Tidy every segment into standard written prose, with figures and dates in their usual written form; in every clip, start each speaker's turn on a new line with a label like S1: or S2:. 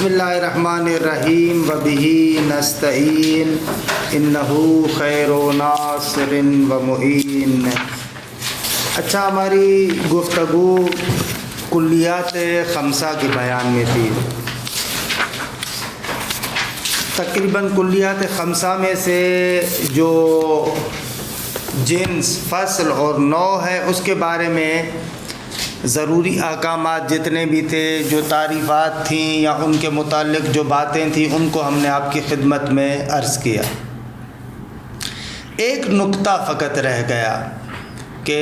S1: بسم اللہ الرحمن الرحیم وبہ نستعین انہ خیر ناصر و معین۔ اچھا، ہماری گفتگو کلیات خمسہ کے بیان میں تھی۔ تقریباً کلیات خمسہ میں سے جو جنس، فصل اور نوع ہے اس کے بارے میں ضروری احکامات جتنے بھی تھے، جو تعریفات تھیں یا ان کے متعلق جو باتیں تھیں، ان کو ہم نے آپ کی خدمت میں عرض کیا۔ ایک نقطہ فقط رہ گیا کہ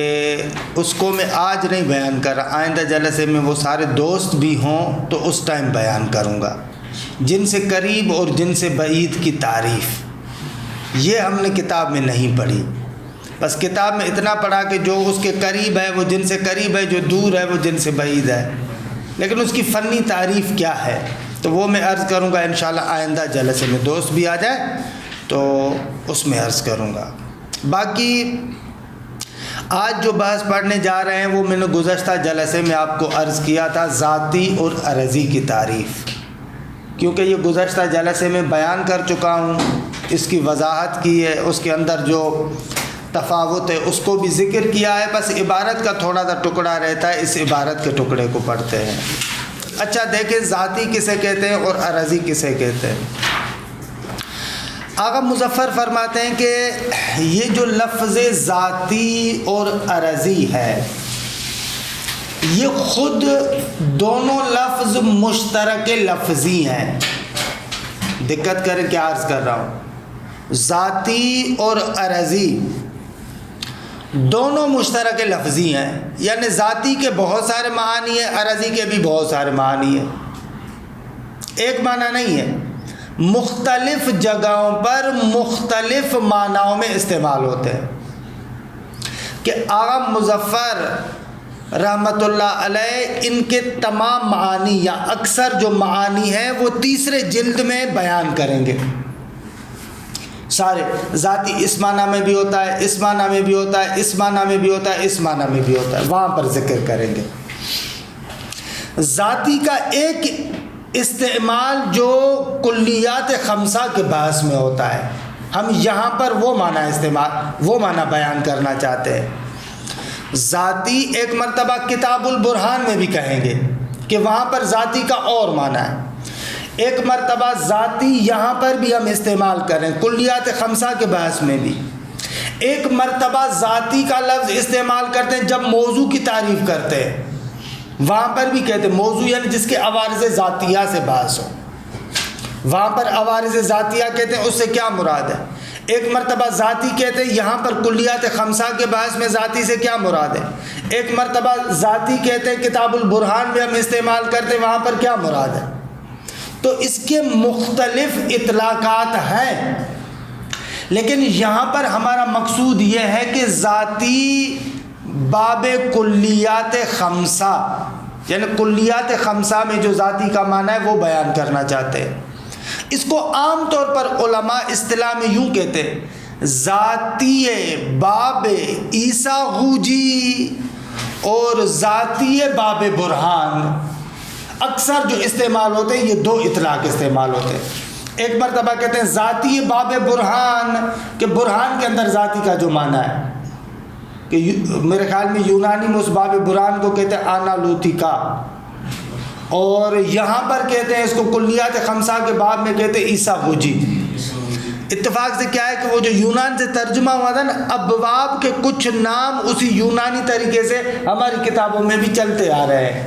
S1: اس کو میں آج نہیں بیان کر رہا، آئندہ جلسے میں وہ سارے دوست بھی ہوں تو اس ٹائم بیان کروں گا۔ جن سے قریب اور جن سے بعید کی تعریف، یہ ہم نے کتاب میں نہیں پڑھی۔ بس کتاب میں اتنا پڑھا کہ جو اس کے قریب ہے وہ جن سے قریب ہے، جو دور ہے وہ جن سے بعید ہے، لیکن اس کی فنی تعریف کیا ہے تو وہ میں عرض کروں گا انشاءاللہ آئندہ جلسے میں، دوست بھی آ جائے تو اس میں عرض کروں گا۔ باقی آج جو بحث پڑھنے جا رہے ہیں وہ میں نے گزشتہ جلسے میں آپ کو عرض کیا تھا، ذاتی اور عرضی کی تعریف، کیونکہ یہ گزشتہ جلسے میں بیان کر چکا ہوں، اس کی وضاحت کی ہے، اس کے اندر جو تفاوت ہے اس کو بھی ذکر کیا ہے، بس عبارت کا تھوڑا سا ٹکڑا رہتا ہے، اس عبارت کے ٹکڑے کو پڑھتے ہیں۔ اچھا دیکھیں، ذاتی کسے کہتے ہیں اور عرضی کسے کہتے ہیں۔ آقا مظفر فرماتے ہیں کہ یہ جو لفظ ذاتی اور عرضی ہے، یہ خود دونوں لفظ مشترک لفظی ہیں۔ دقت کریں کیا عرض کر رہا ہوں، ذاتی اور عرضی دونوں مشترک لفظی ہیں، یعنی ذاتی کے بہت سارے معانی ہیں، عرضی کے بھی بہت سارے معانی ہیں، ایک معنی نہیں ہے، مختلف جگہوں پر مختلف معناؤں میں استعمال ہوتے ہیں۔ کہ آقا مظفر رحمۃ اللہ علیہ ان کے تمام معانی یا اکثر جو معانی ہیں وہ تیسرے جلد میں بیان کریں گے۔ سارے ذاتی اس معنی میں بھی ہوتا ہے، اس معنی میں بھی ہوتا ہے، اس معنی میں بھی ہوتا ہے، اس معنی میں بھی ہوتا ہے، وہاں پر ذکر کریں گے۔ ذاتی کا ایک استعمال جو کلیات خمسہ کے بحث میں ہوتا ہے، ہم یہاں پر وہ معنی بیان کرنا چاہتے ہیں۔ ذاتی ایک مرتبہ کتاب البرہان میں بھی کہیں گے کہ وہاں پر ذاتی کا اور معنی ہے، ایک مرتبہ ذاتی یہاں پر بھی ہم استعمال کریں کلیات خمسہ کے بحث میں بھی، ایک مرتبہ ذاتی کا لفظ استعمال کرتے ہیں جب موضوع کی تعریف کرتے ہیں، وہاں پر بھی کہتے ہیں موضوع یعنی جس کے عوارض ذاتیہ سے بحث ہو، وہاں پر عوارض ذاتیہ کہتے ہیں، اس سے کیا مراد ہے۔ ایک مرتبہ ذاتی کہتے ہیں، یہاں پر کلیات خمسہ کے بحث میں ذاتی سے کیا مراد ہے۔ ایک مرتبہ ذاتی کہتے ہیں کتاب البرہان میں ہم استعمال کرتے ہیں، وہاں پر کیا مراد ہے۔ تو اس کے مختلف اطلاقات ہیں، لیکن یہاں پر ہمارا مقصود یہ ہے کہ ذاتی باب کلیات خمسہ، یعنی کلیات خمسہ میں جو ذاتی کا معنی ہے وہ بیان کرنا چاہتے ہیں۔ اس کو عام طور پر علماء اصطلاح میں یوں کہتے ہیں، ذاتی باب عیسیٰ غوجی اور ذاتی باب برہان اکثر جو استعمال ہوتے ہیں، یہ دو اطلاق استعمال ہوتے ہیں۔ ایک مرتبہ کہتے ہیں ذاتی باب برہان، کہ برہان کے اندر ذاتی کا جو معنی ہے، کہ میرے خیال میں یونانی میں اس باب برہان کو کہتے ہیں آنالوتیکا، اور یہاں پر کہتے ہیں اس کو کلیات خمسہ کے باب میں کہتے ہیں عیسیٰ غوجی۔ اتفاق سے کیا ہے کہ وہ جو یونان سے ترجمہ ہوا تھا نا، ابواب کے کچھ نام اسی یونانی طریقے سے ہماری کتابوں میں بھی چلتے آ رہے ہیں۔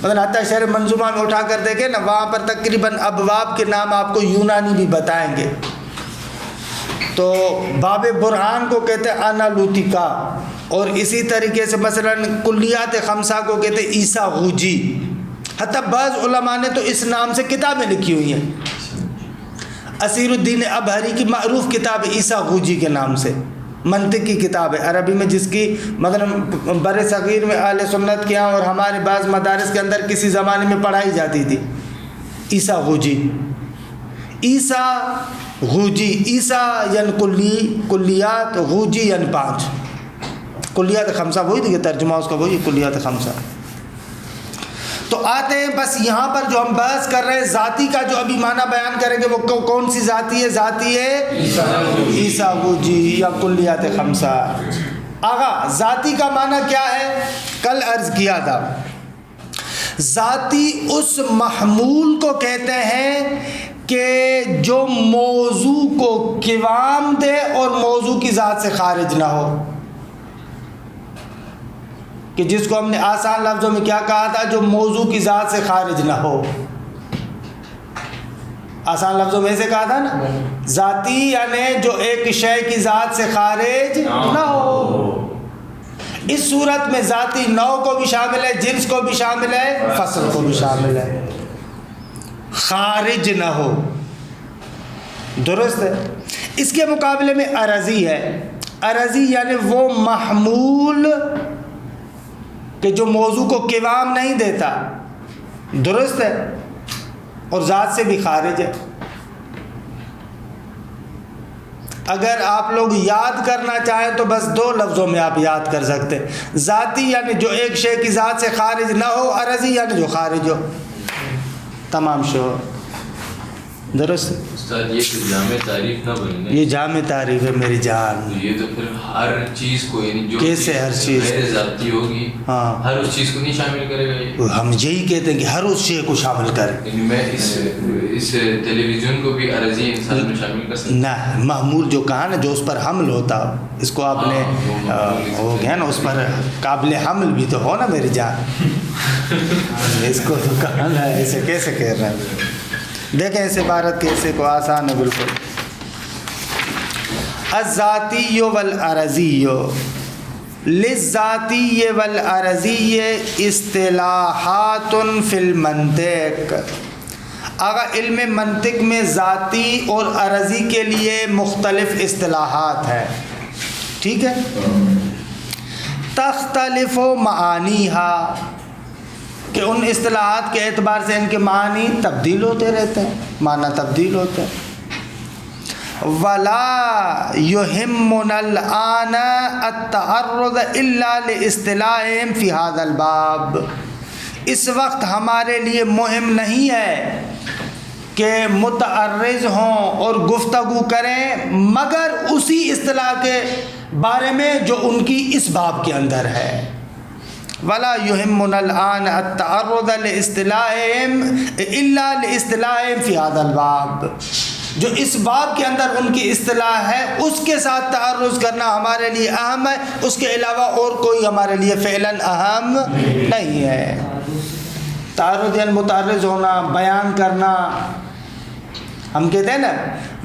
S1: مگر حتیٰ شعر منظومہ میں اٹھا کر دیکھیں نا، وہاں پر تقریباً ابواب کے نام آپ کو یونانی بھی بتائیں گے۔ تو باب برہان کو کہتے ہیں آنالوتیکا، اور اسی طریقے سے مثلاً کلیات خمسہ کو کہتے ہیں عیسیٰ غوجی۔ حتیٰ بعض علماء نے تو اس نام سے کتابیں لکھی ہوئی ہیں۔ اسیر الدین ابہری کی معروف کتاب عیسیٰ غوجی کے نام سے، منطق کی کتاب ہے عربی میں، جس کی مثلاً بر صغیر میں اہل سنت کے یہاں اور ہمارے بعض مدارس کے اندر کسی زمانے میں پڑھائی جاتی تھی، عیسیٰ غوجی۔ عیسیٰ غوجی، عیسیٰ یعنی کلیات، غوجی یعنی 5، کلیات خمسہ وہی تھی کہ ترجمہ اس کا وہی کلیات خمسہ۔ تو آتے ہیں بس یہاں پر جو ہم بحث کر رہے ہیں ذاتی کا جو ابھی معنی بیان کریں گے وہ کون سی ذاتی ہے؟ ذاتی ہے عیسیٰ جی یا کلیات خمسہ. آغا ذاتی کا معنی کیا ہے؟ کل عرض کیا تھا ذاتی اس محمول کو کہتے ہیں کہ جو موضوع کو قوام دے اور موضوع کی ذات سے خارج نہ ہو، کہ جس کو ہم نے آسان لفظوں میں کیا کہا تھا؟ جو موضوع کی ذات سے خارج نہ ہو. آسان لفظوں میں سے کہا تھا نا، ذاتی یعنی جو ایک شے کی ذات سے خارج نہ ہو. اس صورت میں ذاتی نوع کو بھی شامل ہے، جنس کو بھی شامل ہے، فصل کو بھی شامل ہے. خارج نہ ہو، درست ہے. اس کے مقابلے میں عرضی ہے. عرضی یعنی وہ محمول کہ جو موضوع کو قوام نہیں دیتا، درست ہے، اور ذات سے بھی خارج ہے. اگر آپ لوگ یاد کرنا چاہیں تو بس 2 لفظوں میں آپ یاد کر سکتے ہیں. ذاتی یعنی جو ایک شے کی ذات سے خارج نہ ہو، عرضی یعنی جو خارج ہو. تمام شو درست.
S2: استاد یہ تو جامع تعریف نہ بننے،
S1: یہ جامع تعریف ہے میری جان.
S2: یہ تو پھر ہر چیز کو یعنی جو
S1: کیسے ہر چیز
S2: غیر ذاتی ہوگی
S1: ہاں
S2: ہر اس چیز کو نہیں شامل کرے گا. یہ
S1: ہم یہی کہتے ہیں کہ ہر اس شے کو شامل کرے.
S2: یعنی میں اس ٹیلی ویژن کو بھی عرضی انسان میں شامل کر سکتا
S1: نہ، محمول جو کہا نا، جو اس پر حمل ہوتا، اس کو آپ نے ہو گیا نا، اس پر قابل حمل بھی تو ہو نا میری جان. اس کو تو کہا نا، ایسے کیسے کہہ رہے ہیں؟ دیکھیں اس عبارت کے حصے کو، آسان ہے بالکل. الذاتی والعرضی للذاتی والعرضی اصطلاحات فی المنطق. آگا علم منطق میں ذاتی اور عرضی کے لیے مختلف اصطلاحات ہیں، ٹھیک ہے. تختلف معانیہا، کہ ان اصطلاحات کے اعتبار سے ان کے معنی تبدیل ہوتے رہتے ہیں، معنی تبدیل ہوتے ہیں. ولا يهمنا الآن التعرض الا لاصطلاحهم في هذا الباب. اس وقت ہمارے لیے مہم نہیں ہے کہ متعرض ہوں اور گفتگو کریں مگر اسی اصطلاح کے بارے میں جو ان کی اس باب کے اندر ہے. ولا يهمنا الآن التعرض لاصطلاحهم الا لاصطلاحهم في هذا الباب. جو اس باب کے اندر ان کی اصطلاح ہے اس کے ساتھ تعرض کرنا ہمارے لیے اہم ہے، اس کے علاوہ اور کوئی ہمارے لیے فعلاً اہم نہیں ہے. تعرض یعنی متعرض ہونا، بیان کرنا. ہم کہتے ہیں نا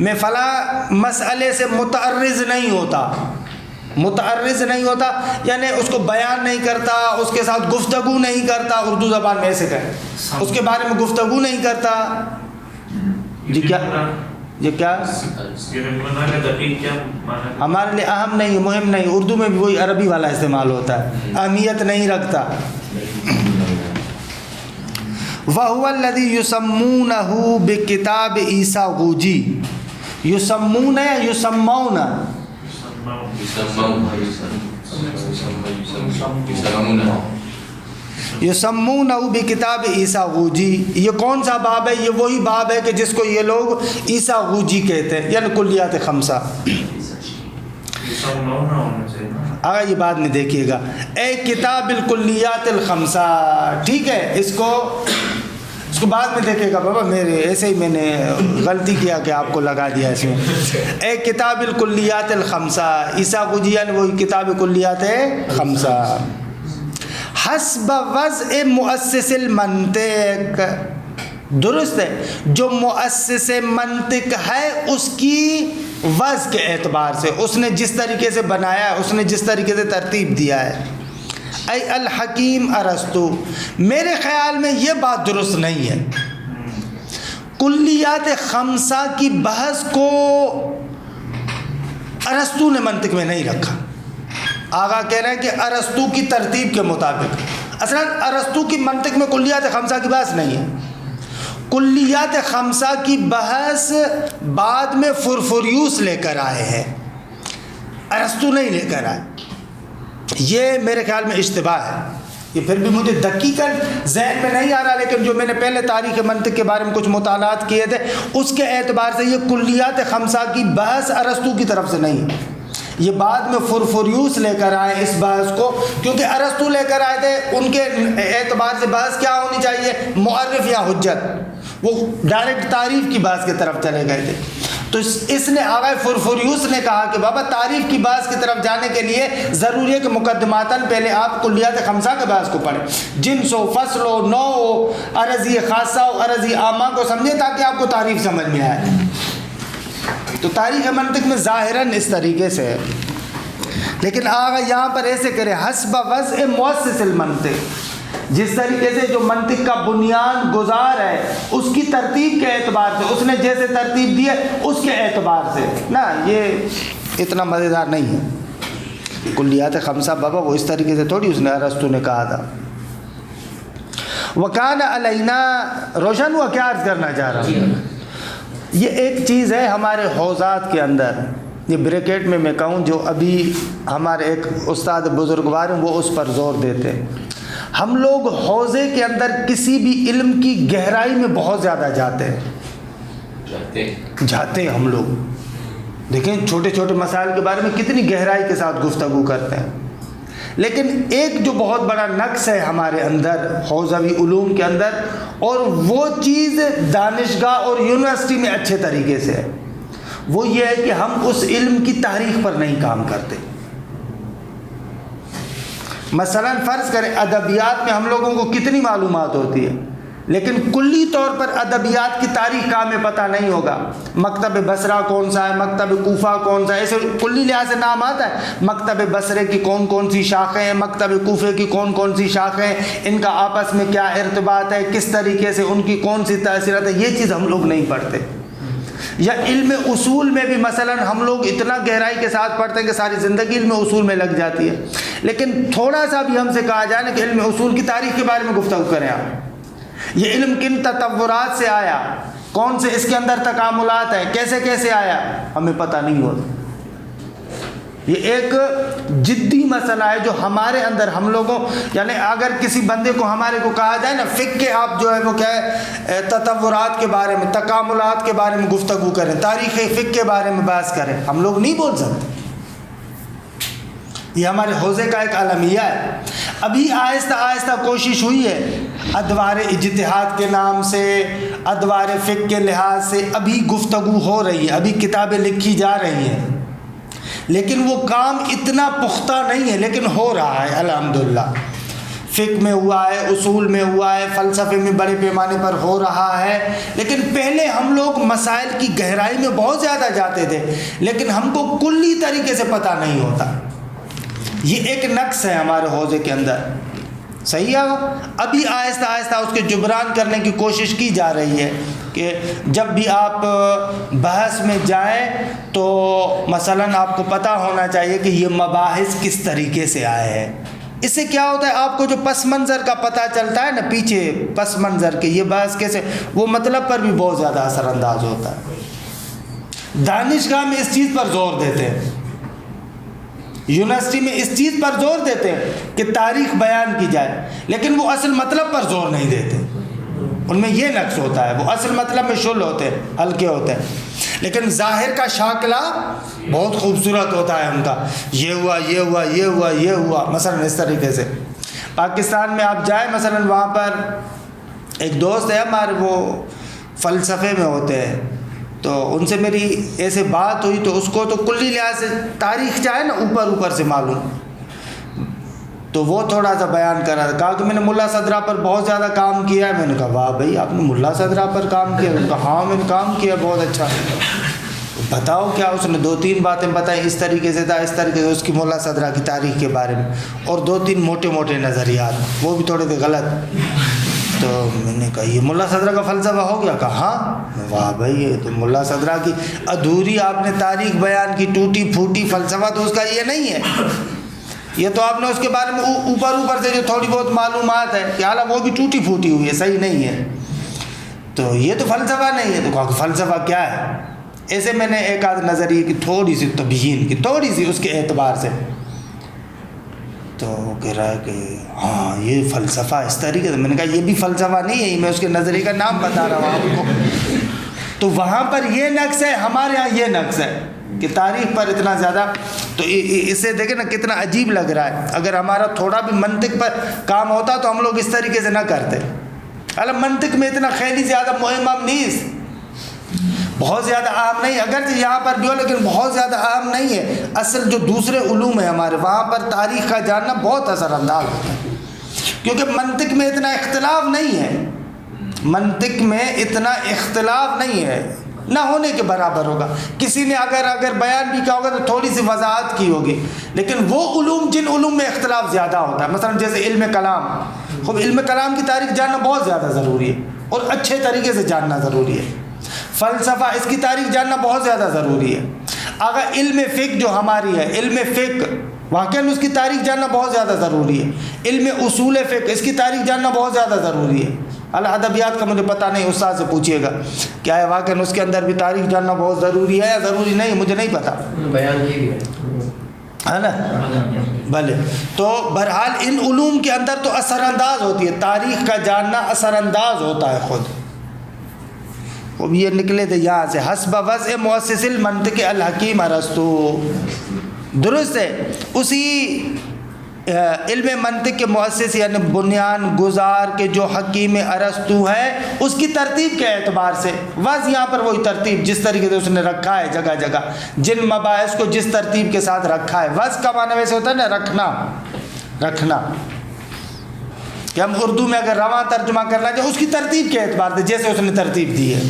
S1: میں فلاں مسئلے سے متعرض نہیں ہوتا. متعرض نہیں ہوتا یعنی اس کو بیان نہیں کرتا، اس کے ساتھ گفتگو نہیں کرتا. اردو زبان میں ایسے کہیں، اس کے بارے میں گفتگو نہیں کرتا. جی کیا یہ کیا ہمارے لیے اہم نہیں، مہم نہیں. اردو میں بھی وہی عربی والا استعمال ہوتا ہے، اہمیت نہیں رکھتا. وَهُوَ الَّذِي يُسَمُّونَهُ بِكِتَابِ عیسیٰ غوجی. یسمون یا یسمون؟ یسمونہ بکتاب عیسیٰ غوجی. یہ کون سا باب ہے؟ یہ وہی باب ہے کہ جس کو یہ لوگ عیسیٰ غوجی کہتے ہیں، یعنی کلیات خمسہ. آگا یہ بعد میں دیکھیے گا. اے کتاب الکلیات الخمسہ، ٹھیک ہے. اس کو بعد میں دیکھے گا بابا، میرے ایسے ہی میں نے غلطی کیا کہ آپ کو لگا دیا اس میں. اے کتاب الکلیات الخمسہ، عیسیٰ غوجی یعنی وہی کتاب کلیات خمسہ. حسب وضع مؤسس المنطق، درست ہے. جو مؤسس منطق ہے اس کی وضع کے اعتبار سے، اس نے جس طریقے سے بنایا ہے، اس نے جس طریقے سے ترتیب دیا ہے. اے الحکیم ارسطو، میرے خیال میں یہ بات درست نہیں ہے. کلیات خمسہ کی بحث کو ارسطو نے منطق میں نہیں رکھا. آگا کہہ رہے ہیں کہ ارسطو کی ترتیب کے مطابق. اصلا ارسطو کی منطق میں کلیات خمسہ کی بحث نہیں ہے. کلیات خمسہ کی بحث بعد میں فرفوریوس لے کر آئے ہیں، ارسطو نہیں لے کر آئے. یہ میرے خیال میں اشتباہ ہے. یہ پھر بھی مجھے دقیقاً ذہن میں نہیں آ رہا، لیکن جو میں نے پہلے تاریخ منطق کے بارے میں کچھ مطالعات کیے تھے اس کے اعتبار سے یہ کلیات خمسہ کی بحث ارسطو کی طرف سے نہیں ہے، یہ بعد میں فرفوریوس لے کر آئے اس بحث کو، کیونکہ ارسطو لے کر آئے تھے، ان کے اعتبار سے بحث کیا ہونی چاہیے، معرف یا حجت، وہ ڈائریکٹ تعریف کی بحث کی طرف چلے گئے تھے۔ تو اس نے آغا فرفوریوس نے کہا کہ بابا تعریف کی بحث کی طرف جانے کے لیے ضروری ہے کہ مقدماتاً پہلے آپ کلیات خمسہ کے بحث کو پڑھیں، جنس ہو، فصل ہو، نوع ہو، عرضی خاصہ ہو، عرضی عامہ کو سمجھیں تاکہ آپ کو تعریف سمجھ میں آئے۔ تو تاریخ منطق میں ظاہراً اس طریقے سے ہے، لیکن آگے یہاں پر ایسے کرے حسب وضع مؤسس المنطق، جس طریقے سے جو منطق کا بنیاد گزار ہے اس کی ترتیب کے اعتبار سے، اس نے جیسے ترتیب دی ہے اس کے اعتبار سے نا، یہ اتنا مزیدار نہیں ہے۔ کلیات خمسہ بابا وہ اس طریقے سے تھوڑی اس نے ارسطو نے کہا تھا۔ وکان علینا، روشن ہوا کیا عرض کرنا چاہ رہا ہوں؟ یہ ایک چیز ہے ہمارے حوزات کے اندر، یہ بریکٹ میں کہوں جو ابھی ہمارے ایک استاد بزرگوار ہیں وہ اس پر زور دیتے ہیں، ہم لوگ حوزے کے اندر کسی بھی علم کی گہرائی میں بہت زیادہ جاتے ہیں ہم لوگ، دیکھیں چھوٹے چھوٹے مسائل کے بارے میں کتنی گہرائی کے ساتھ گفتگو کرتے ہیں، لیکن ایک جو بہت بڑا نقص ہے ہمارے اندر حوزوی علوم کے اندر، اور وہ چیز دانشگاہ اور یونیورسٹی میں اچھے طریقے سے ہے، وہ یہ ہے کہ ہم اس علم کی تاریخ پر نہیں کام کرتے۔ مثلا فرض کریں ادبیات میں ہم لوگوں کو کتنی معلومات ہوتی ہے، لیکن کلی طور پر ادبیات کی تاریخ کا ہمیں پتہ نہیں ہوگا، مکتب بصرہ کون سا ہے، مکتب کوفہ کون سا ہے، ایسے کلی لحاظ سے نام آتا ہے، مکتب بصرے کی کون کون سی شاخیں ہیں، مکتب کوفے کی کون کون سی شاخیں ہیں، ان کا آپس میں کیا ارتباط ہے، کس طریقے سے ان کی کون سی تاثیرات ہے، یہ چیز ہم لوگ نہیں پڑھتے۔ یا علم اصول میں بھی مثلا ہم لوگ اتنا گہرائی کے ساتھ پڑھتے ہیں کہ ساری زندگی علم اصول میں لگ جاتی ہے، لیکن تھوڑا سا بھی ہم سے کہا جائے نا کہ علم اصول کی تاریخ کے بارے میں گفتگو کریں آپ، یہ علم کن تطورات سے آیا، کون سے اس کے اندر تکاملات ہیں، کیسے کیسے آیا، ہمیں پتہ نہیں ہوتا۔ یہ ایک جدی مسئلہ ہے جو ہمارے اندر ہم لوگوں، یعنی اگر کسی بندے کو ہمارے کو کہا جائے نا فقہ کے آپ جو ہے وہ کیا ہے تطورات کے بارے میں، تکاملات کے بارے میں گفتگو کریں، تاریخ فقہ کے بارے میں بحث کریں، ہم لوگ نہیں بول سکتے، یہ ہمارے حوزے کا ایک المیہ ہے۔ ابھی آہستہ آہستہ کوشش ہوئی ہے ادوار اجتہاد کے نام سے، ادوار فقہ کے لحاظ سے ابھی گفتگو ہو رہی ہے، ابھی کتابیں لکھی جا رہی ہیں، لیکن وہ کام اتنا پختہ نہیں ہے، لیکن ہو رہا ہے الحمدللہ۔ فقہ میں ہوا ہے، اصول میں ہوا ہے، فلسفے میں بڑے پیمانے پر ہو رہا ہے، لیکن پہلے ہم لوگ مسائل کی گہرائی میں بہت زیادہ جاتے تھے، لیکن ہم کو کلی طریقے سے پتہ نہیں ہوتا۔ یہ ایک نقص ہے ہمارے حوزے کے اندر، صحیح ہے۔ ابھی آہستہ آہستہ اس کے جبران کرنے کی کوشش کی جا رہی ہے کہ جب بھی آپ بحث میں جائیں تو مثلاً آپ کو پتہ ہونا چاہیے کہ یہ مباحث کس طریقے سے آئے ہیں۔ اس سے کیا ہوتا ہے، آپ کو جو پس منظر کا پتہ چلتا ہے نا، پیچھے پس منظر کے یہ بحث کیسے، وہ مطلب پر بھی بہت زیادہ اثر انداز ہوتا ہے۔ دانشگاہ میں اس چیز پر زور دیتے ہیں، یونیورسٹی میں اس چیز پر زور دیتے ہیں کہ تاریخ بیان کی جائے، لیکن وہ اصل مطلب پر زور نہیں دیتے، ان میں یہ نقص ہوتا ہے، وہ اصل مطلب میں شل ہوتے ہیں، ہلکے ہوتے ہیں، لیکن ظاہر کا شاکلہ بہت خوبصورت ہوتا ہے ان کا، یہ ہوا یہ ہوا یہ ہوا یہ ہوا، مثلا اس طریقے سے۔ پاکستان میں آپ جائیں مثلا، وہاں پر ایک دوست ہے ہمارے، وہ فلسفے میں ہوتے ہیں، تو ان سے میری ایسے بات ہوئی تو اس کو تو کلی لحاظ سے تاریخ چاہے نا اوپر سے معلوم، تو وہ تھوڑا سا بیان کر رہا تھا، کہا کہ میں نے ملا صدرہ پر بہت زیادہ کام کیا ہے۔ میں نے کہا واہ بھائی آپ نے ملا صدرہ پر کام کیا؟ میں نے کہا ہاں میں نے کام کیا بہت اچھا۔ بتاؤ کیا؟ اس نے 2-3 باتیں بتائیں، اس طریقے سے تھا، اس طریقے سے اس کی ملا صدرہ کی تاریخ کے بارے میں، اور 2-3 موٹے نظریات، وہ بھی تھوڑے سے غلط۔ تو میں نے کہا یہ ملا صدرہ کا فلسفہ ہو گیا؟ کہا ہاں۔ واہ بھائی یہ تو ملا صدرہ کی ادھوری آپ نے تاریخ بیان کی، ٹوٹی پھوٹی، فلسفہ تو اس کا یہ نہیں ہے، یہ تو آپ نے اس کے بارے میں اوپر سے جو تھوڑی بہت معلومات ہے کہ حالانکہ وہ بھی ٹوٹی پھوٹی ہوئی ہے، صحیح نہیں ہے، تو یہ تو فلسفہ نہیں ہے۔ تو کہا کہ فلسفہ کیا ہے؟ ایسے میں نے ایک آدھ نظریے کی تھوڑی سی تبیین کی، تھوڑی سی اس کے اعتبار سے، تو وہ کہہ رہا ہے کہ ہاں یہ فلسفہ اس طریقے سے. میں نے کہا یہ بھی فلسفہ نہیں ہے, میں اس کے نظریے کا نام بتا رہا ہوں آپ کو. تو وہاں پر یہ نقص ہے, ہمارے یہاں یہ نقص ہے کہ تاریخ پر اتنا زیادہ. تو اسے دیکھیں نا کتنا عجیب لگ رہا ہے. اگر ہمارا تھوڑا بھی منطق پر کام ہوتا تو ہم لوگ اس طریقے سے نہ کرتے. الگ منطق میں اتنا خیلی زیادہ مہم نہیں, بہت زیادہ اہم نہیں, اگرچہ یہاں پر بھی ہو لیکن بہت زیادہ اہم نہیں ہے. اصل جو دوسرے علوم ہیں ہمارے, وہاں پر تاریخ کا جاننا بہت اثر انداز ہوتا ہے, کیونکہ منطق میں اتنا اختلاف نہیں ہے. منطق میں اتنا اختلاف نہیں ہے, نہ ہونے کے برابر ہوگا. کسی نے اگر بیان بھی کیا ہوگا تو تھوڑی سی وضاحت کی ہوگی. لیکن وہ علوم جن علوم میں اختلاف زیادہ ہوتا ہے, مثلا جیسے علم کلام, خب علم کلام کی تاریخ جاننا بہت زیادہ ضروری ہے اور اچھے طریقے سے جاننا ضروری ہے. فلسفہ, اس کی تاریخ جاننا بہت زیادہ ضروری ہے. اگر علم فقہ جو ہماری ہے, علم فقہ واقعاً اس کی تاریخ جاننا بہت زیادہ ضروری ہے. علم اصول فقہ, اس کی تاریخ جاننا بہت زیادہ ضروری ہے. ادبیات کا مجھے پتہ نہیں, استاد سے پوچھیے گا کیا ہے واقعاً اس کے اندر بھی تاریخ جاننا بہت ضروری ہے یا ضروری نہیں, مجھے نہیں پتہ,
S3: بیان کی
S1: ہے نا. بھلے تو بہرحال ان علوم کے اندر تو اثر انداز ہوتی ہے, تاریخ کا جاننا اثر انداز ہوتا ہے خود. اب یہ نکلے تھے یہاں سے, حسب وضع مؤسس المنطق الحکیم ارسطو. درست ہے, اسی علم منطق کے مؤسس یعنی بنیان گزار کے جو حکیم ارسطو ہے, اس کی ترتیب کے اعتبار سے وضع یہاں پر وہی ترتیب جس طریقے سے اس نے رکھا ہے جگہ جگہ, جن مباحث کو جس ترتیب کے ساتھ رکھا ہے. وضع کا معنی ویسے ہوتا ہے نا رکھنا, کہ ہم اردو میں اگر رواں ترجمہ کرنا چاہے اس کی ترتیب کے اعتبار سے جیسے اس نے ترتیب دی ہے.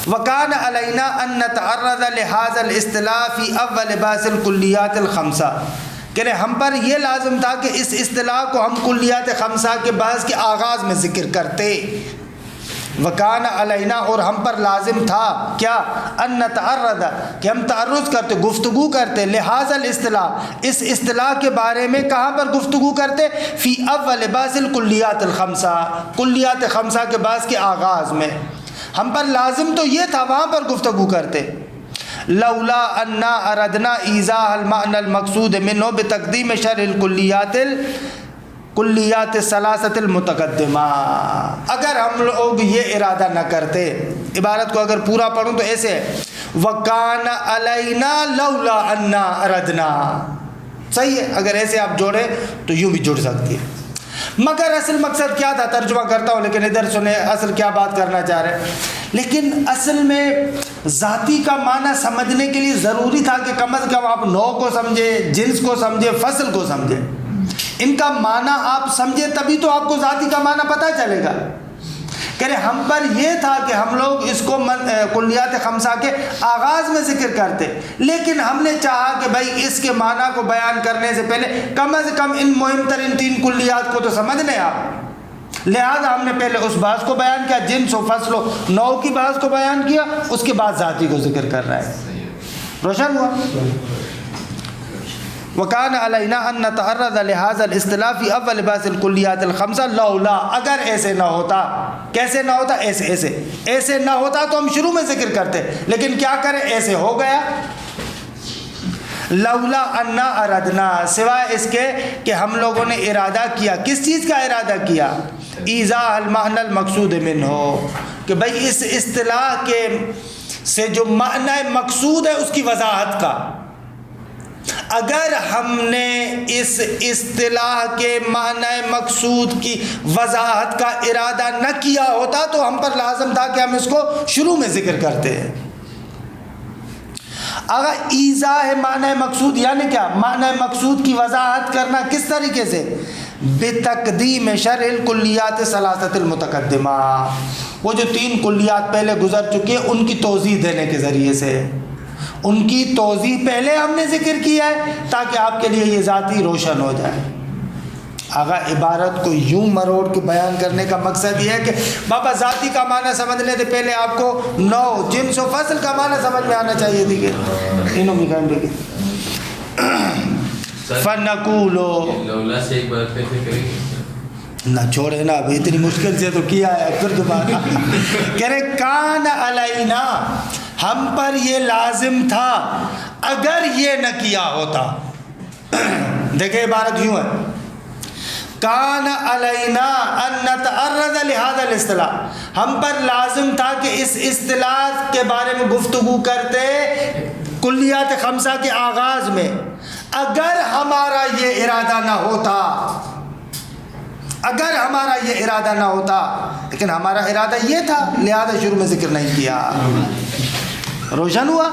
S1: وَكَانَ عَلَيْنَا أَن نَتَعَرَّضَ لِهَذَا الْاصْطِلَاحِ فِي أَوَّلِ بَحْثِ الْكُلِّيَّاتِ الْخَمْسَةِ, کہ ہم پر یہ لازم تھا کہ اس اصطلاح کو ہم کلیات خمسہ کے بحث کے آغاز میں ذکر کرتے. وَكَانَ عَلَيْنَا, اور ہم پر لازم تھا کیا, أَن نَتَعَرَّضَ, کہ ہم تعرض کرتے, گفتگو کرتے, لِهَذَا الْاصْطِلَاحِ, اس اصطلاح کے بارے میں کہاں پر گفتگو کرتے, فی اول بحث الکلیات الخمسہ, کلیات خمسہ کے بحث کے آغاز میں. ہم پر لازم تو یہ تھا وہاں پر گفتگو کرتے. لولا انا اردنا ایضاح المعنى المقصود منه بتقدیم شرح کلیات الثلاثه المتقدمہ. اگر ہم لوگ یہ ارادہ نہ کرتے, عبارت کو اگر پورا پڑھوں تو ایسے ہے, وکان علینا لولا انا اردنا, صحیح ہے, اگر ایسے آپ جوڑے تو یوں بھی جڑ سکتی ہے. مگر اصل مقصد کیا تھا, ترجمہ کرتا ہوں لیکن ادھر سنیں اصل کیا بات کرنا چاہ رہے ہیں. لیکن اصل میں ذاتی کا معنی سمجھنے کے لیے ضروری تھا کہ کم از کم آپ نوع کو سمجھے, جنس کو سمجھے, فصل کو سمجھے. ان کا معنی آپ سمجھے تبھی تو آپ کو ذاتی کا معنی پتہ چلے گا. کہ ہم پر یہ تھا کہ ہم لوگ اس کو کلیات خمسہ کے آغاز میں ذکر کرتے, لیکن ہم نے چاہا کہ بھائی اس کے معنی کو بیان کرنے سے پہلے کم از کم ان مہم ترین 3 کلیات کو تو سمجھ لیں آپ. لہذا ہم نے پہلے اس بحث کو بیان کیا, جنس و فصل و نوع کی بحث کو بیان کیا, اس کے بعد ذاتی کو ذکر کر رہا ہے. روشن ہوا. وَكَانَ عَلَيْنَا أَن نَتَعَرَّضَ لِهَذَا الْاصْطِلَاحِ فِي أَوَّلِ بَحْثِ الْكُلِّيَّاتِ الْخَمْسَةِ لَوْلَا, اگر ایسے نہ ہوتا. کیسے نہ ہوتا, ایسے نہ ہوتا تو ہم شروع میں ذکر کرتے, لیکن کیا کریں, ایسے ہو گیا. لولا انا اردنا, سوائے اس کے کہ ہم لوگوں نے ارادہ کیا. کس چیز کا ارادہ کیا, ایضاح المعنی المقصود منہ, کہ بھائی اس اصطلاح کے سے جو معنی مقصود ہے اس کی وضاحت کا. اگر ہم نے اس اصطلاح کے معنی مقصود کی وضاحت کا ارادہ نہ کیا ہوتا تو ہم پر لازم تھا کہ ہم اس کو شروع میں ذکر کرتے ہیں. اگر ایضاح معنی مقصود یعنی کیا, معنی مقصود کی وضاحت کرنا کس طریقے سے, بتقدیم شرح الکلیات الثلاثه المتقدمہ, وہ جو 3 کلیات پہلے گزر چکی ہیں ان کی توضیح دینے کے ذریعے سے. ان کی توضیح پہلے ہم نے ذکر کیا ہے تاکہ آپ کے لیے یہ ذاتی روشن ہو جائے. اگر عبارت کو یوں مروڑ کے بیان کرنے کا مقصد یہ ہے کہ بابا ذاتی کا معنی سمجھنے سے پہلے آپ کو نوع, جنس و فصل کا معنی سمجھ میں آنا چاہیے تھی. کہ انہوں میں کہیں گے فنقولو
S2: لولا سے ایک بار پھر کریں گے
S1: نہ چھوڑے نا, ابھی اتنی مشکل سے تو کیا ہے, پھر دوبارہ کہہ رہے کان علینا, ہم پر یہ لازم تھا اگر یہ نہ کیا ہوتا. دیکھیں عبارت یوں ہے، کان علینا ان نتعرض لہذا الاصطلاح، ہم پر لازم تھا کہ اس اصطلاح کے بارے میں گفتگو کرتے کلیات خمسہ کے آغاز میں، اگر ہمارا یہ ارادہ نہ ہوتا، اگر ہمارا یہ ارادہ نہ ہوتا، لیکن ہمارا ارادہ یہ تھا لہذا شروع میں ذکر نہیں کیا۔ روشن ہوا؟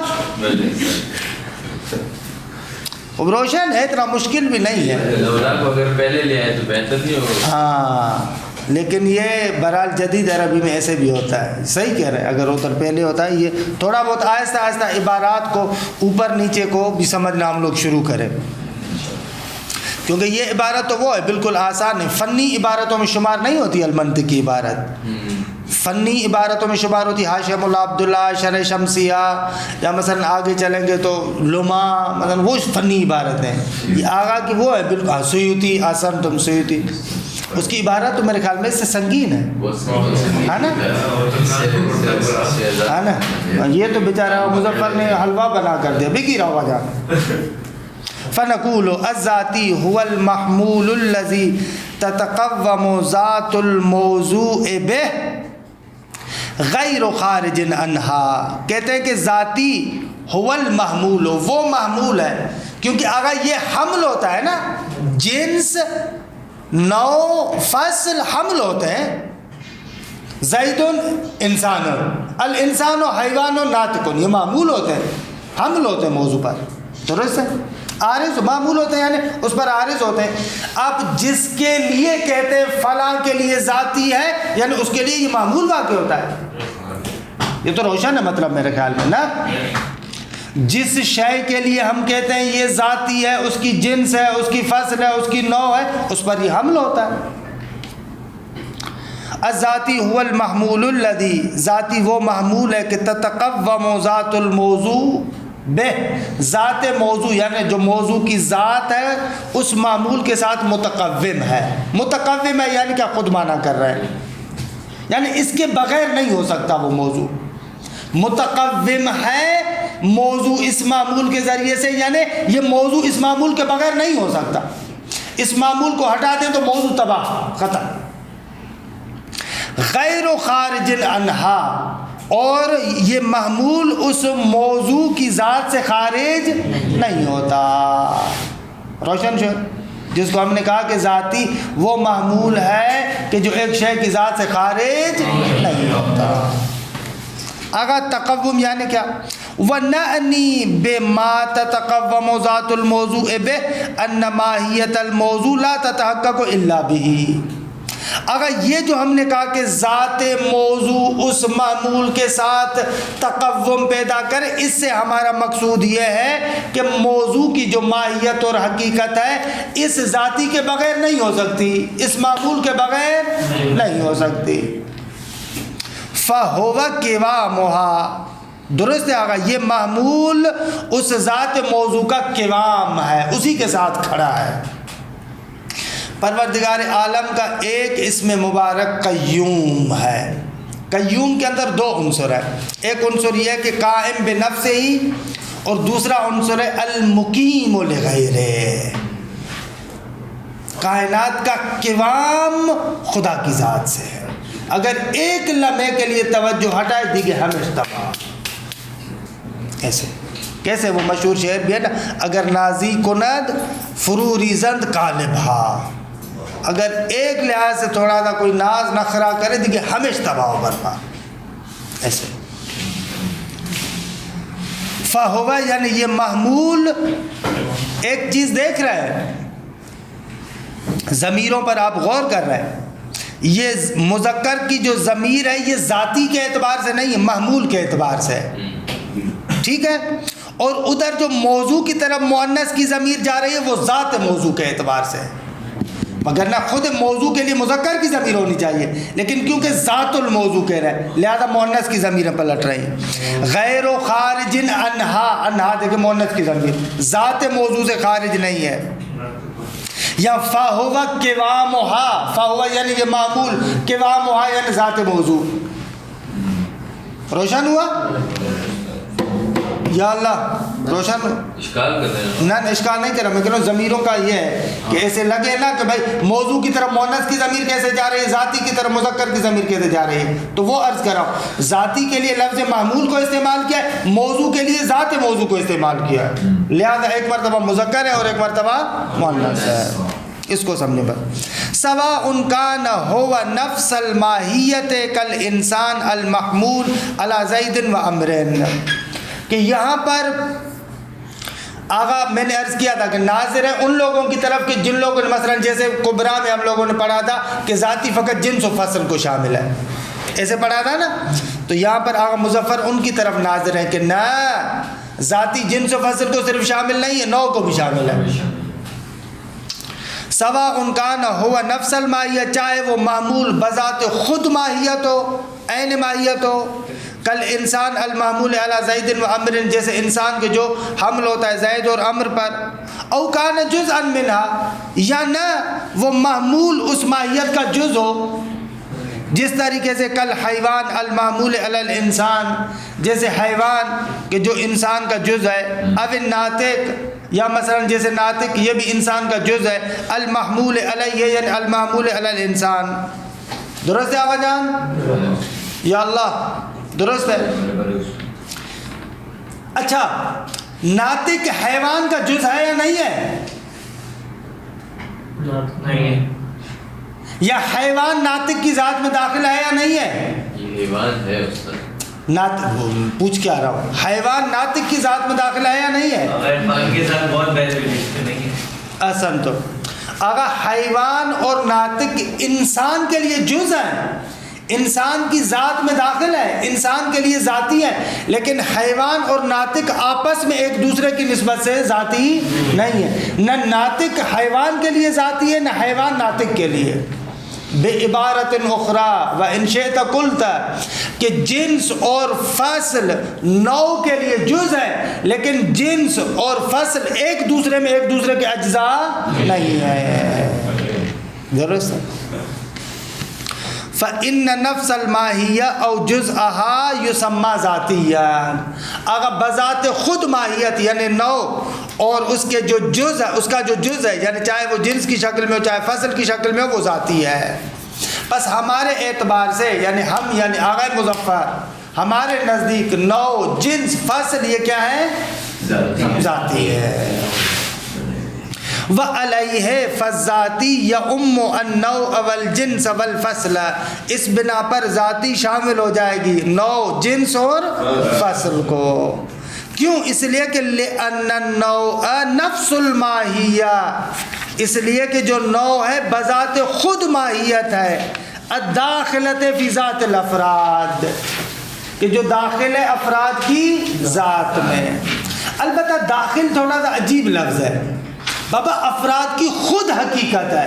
S1: اب روشن ہے، اتنا مشکل بھی نہیں ہے۔
S2: لولا کو اگر پہلے لے آئے تو بہتر نہیں ہوگا؟
S1: ہاں، لیکن یہ بہرحال جدید عربی میں ایسے بھی ہوتا ہے، صحیح کہہ رہے ہیں، اگر اتر پہلے ہوتا ہے، یہ تھوڑا بہت آہستہ آہستہ عبارات کو اوپر نیچے کو بھی سمجھنا ہم لوگ شروع کریں، کیونکہ یہ عبارت تو وہ ہے بالکل آسان ہے، فنی عبارتوں میں شمار نہیں ہوتی المنطقی عبارت، فنی عبارتوں میں شمار ہوتی حاشیہ مولا عبداللہ، شرح شمسیہ، یا مثلا آگے چلیں گے تو لما، مثلا وہ فنی عبارتیں، یہ آگا کی وہ ہے بالکل سیوطی، آسان تم سیوطی، اس کی عبارت تو میرے خیال میں اس سے سنگین ہے نا، ہے نا، یہ تو بیچارہ مظفر نے حلوہ بنا کر دیا، بگی رہا جانا۔ فنقول الذاتی هو المحمول الذي تتقوم ذات الموضوع به غیر خارج عنها، کہتے ہیں کہ ذاتی هو المحمول، وہ محمول ہے، کیونکہ اگر یہ حمل ہوتا ہے نا، جنس، نوع، فصل حمل ہوتے ہیں، زید انسان، الانسان حیوان ناطق، یہ معمول ہوتے ہیں، حمل ہوتے ہیں موضوع پر، درست ہے، عارض معمول ہوتے ہیں، یعنی اس پر عارض ہوتے ہیں۔ آپ جس کے لیے کہتے ہیں فلاں کے لیے ذاتی ہے، یعنی اس کے لیے یہ معمول واقع ہوتا ہے، یہ تو روشن ہے مطلب میرے خیال میں نا، جس شے کے لیے ہم کہتے ہیں یہ ذاتی ہے، اس کی جنس ہے، اس کی فصل ہے، اس کی نوع ہے، اس پر یہ حمل ہوتا ہے۔ الذاتی هو المحمول الذی، ذاتی وہ محمول ہے کہ تتقوم ذات الموضوع بے، ذات موضوع یعنی جو موضوع کی ذات ہے اس معمول کے ساتھ متقوم ہے، متقوم ہے یعنی کیا، خود معنی کر رہے ہیں، یعنی اس کے بغیر نہیں ہو سکتا وہ موضوع، متقوم ہے موضوع اس معمول کے ذریعے سے، یعنی یہ موضوع اس معمول کے بغیر نہیں ہو سکتا، اس معمول کو ہٹا دیں تو موضوع تباہ، ختم۔ غیر خارج عنہا، اور یہ محمول اس موضوع کی ذات سے خارج نہیں ہوتا۔ روشن شو، جس کو ہم نے کہا کہ ذاتی وہ محمول ہے کہ جو ایک شے کی ذات سے خارج نہیں ہوتا۔ اگر تقوم یعنی کیا، وَنَأْنِي بِمَا تَتَقَوَّمُ ذَاتُ الْمَوْضُوعِ بِهِ أَنَّ مَاهِيَّةَ الْمَوْضُوعِ لَا تَتَحَقَّقُ إِلَّا بِهِ، اگر یہ جو ہم نے کہا کہ ذات موضوع اس معمول کے ساتھ تقوم پیدا کرے، اس سے ہمارا مقصود یہ ہے کہ موضوع کی جو ماہیت اور حقیقت ہے اس ذاتی کے بغیر نہیں ہو سکتی، اس معمول کے بغیر نہیں ہو سکتی۔ فَهُوَ قِوَامُهَا، درست ہے آگا، یہ معمول اس ذات موضوع کا قوام ہے، اسی کے ساتھ کھڑا ہے۔ پروردگار عالم کا ایک اسم مبارک قیوم ہے، قیوم کے اندر دو عنصر ہیں، ایک عنصر یہ ہے کہ قائم بنفس ہی، اور دوسرا عنصر ہے المقیم لغیرہ، کائنات کا قوام خدا کی ذات سے ہے، اگر ایک لمحے کے لیے توجہ ہٹائے دیگے ہمیشہ تباہ۔ ایسے کیسے وہ مشہور شعر بھی ہے نا، اگر نازی کند فرو ریزند قالب ہا، اگر ایک لحاظ سے تھوڑا سا کوئی ناز نخرا کرے دیکھے ہمیشہ تباہ و برباد۔ ایسے فہوا یعنی یہ محمول، ایک چیز دیکھ رہے ہیں، ضمیروں پر آپ غور کر رہے ہیں، یہ مذکر کی جو ضمیر ہے یہ ذاتی کے اعتبار سے نہیں ہے، محمول کے اعتبار سے ہے، ٹھیک ہے، اور ادھر جو موضوع کی طرف مؤنث کی ضمیر جا رہی ہے وہ ذات موضوع کے اعتبار سے ہے، مگر نہ خود موضوع کے لیے مذکر کی ضمیر ہونی چاہیے، لیکن کیونکہ ذات الموضوع کہہ رہے ہیں لہذا مؤنث کی ضمیریں پلٹ رہی ہیں۔ غیر و خارج عنہا، عنہا دیکھیں مؤنث کی ضمیر ذات موضوع سے خارج نہیں ہے، یا فہوا قوامھا، فہوا یعنی یہ معمول، قوامھا یعنی ذات موضوع۔ روشن ہوا؟ یا اللہ روشن
S2: اشکال کر رہے ہیں.
S1: نہ اشکال نہیں کر رہا، میں کہہ رہا ہوں ضمیروں کا یہ ہے کہ ایسے لگے نا کہ بھائی موضوع کی طرف مؤنث کی ضمیر کیسے جا رہی ہے، ذاتی کی طرف مذکر کی ضمیر کیسے جا رہی ہے. تو وہ عرض کر رہا ہوں ذاتی کے لیے لفظ محمول کو استعمال کیا ہے، موضوع کے لیے ذات موضوع کو استعمال کیا ہے، لہذا ایک مرتبہ مذکر ہے اور ایک مرتبہ مؤنث ہے. اس کو سمجھنے پر سواء کان هو نفس الماہیت کالانسان المحمول علی زید و عمر، کہ یہاں پر آغا میں نے عرض کیا تھا کہ ناظر ہے ان لوگوں کی طرف کہ جن لوگوں نے مثلا جیسے کبرا میں ہم لوگوں نے پڑھا تھا کہ ذاتی فقط جنس و فصل کو شامل ہے، ایسے پڑھا تھا نا. تو یہاں پر آغا مظفر ان کی طرف ناظر ہیں کہ نہ، ذاتی جنس و فصل کو صرف شامل نہیں ہے، نوع کو بھی شامل ہے. سواء کان هو نفس الماہیت، چاہے وہ معمول بذات خود ماہیت ہو، عین ماہیت ہو، کل انسان المحمول علی زید و عمر، جیسے انسان کے جو حمل ہوتا ہے زید اور عمر پر، او کان جزءا منها، یا نہ وہ محمول اس ماہیت کا جز ہو، جس طریقے سے کل حیوان المحمول علی الانسان، جیسے حیوان کہ جو انسان کا جز ہے، اب ناطق، یا مثلا جیسے ناطق یہ بھی انسان کا جز ہے، المحمول علیہ یعنی المحمول علی الانسان. درست ہے آقا جان؟ یا اللہ درست ہے. اچھا ناطق حیوان کا جز ہے یا نہیں ہے؟
S3: نہیں ہے.
S1: یا حیوان ناطق کی ذات میں داخل ہے یا نہیں ہے؟
S2: یہ حیوان ہے استاد.
S1: ناطق پوچھ کے آ رہا ہوں، حیوان ناطق کی ذات میں داخل ہے یا نہیں ہے؟
S3: حیوان کے ساتھ بہت بحث بھی نہیں ہے.
S1: احسن. تو اگر حیوان اور ناطق انسان کے لیے جز ہیں، انسان کی ذات میں داخل ہے، انسان کے لیے ذاتی ہے، لیکن حیوان اور ناطق آپس میں ایک دوسرے کی نسبت سے ذاتی نہیں ہے. نہ ناطق حیوان کے لیے ذاتی ہے، نہ حیوان ناطق کے لیے. بعبارت اخری و ان شئت قلت، کہ جنس اور فصل نوع کے لیے جز ہے، لیکن جنس اور فصل ایک دوسرے میں ایک دوسرے کے اجزاء نہیں ہے. درست. فَإِنَّ نَفْسَ الْمَاہِیَّةَ أَوْ جُزْءَهَا يُسَمَّى ذَاتِيًّا، اگر بذات خود ماہیت یعنی نوع اور اس کے جو جز ہے، اس کا جو جز ہے یعنی چاہے وہ جنس کی شکل میں ہو چاہے فصل کی شکل میں ہو، وہ ذاتی ہے. بس ہمارے اعتبار سے یعنی ہم یعنی آغا مظفر ہمارے نزدیک نوع جنس فصل یہ کیا ہے؟ ذاتی ہے. وَعَلَيْهِ فَالذَّاتِ يَعُمُّ النَّوْعَ وَالْجِنْسَ وَالْفَصْلَ، اس بنا پر ذاتی شامل ہو جائے گی نوع جنس اور فصل کو. کیوں؟ اس لیے کہ لِأَنَّ النَّوْعَ نَفْسُ الْمَاہِیَّةِ، اس لیے کہ جو نوع ہے بذات خود ماہیت ہے، الداخلۃ فی ذات الافراد، کہ جو داخل ہے افراد کی ذات میں. البتہ داخل تھوڑا سا عجیب لفظ ہے بابا، افراد کی خود حقیقت ہے،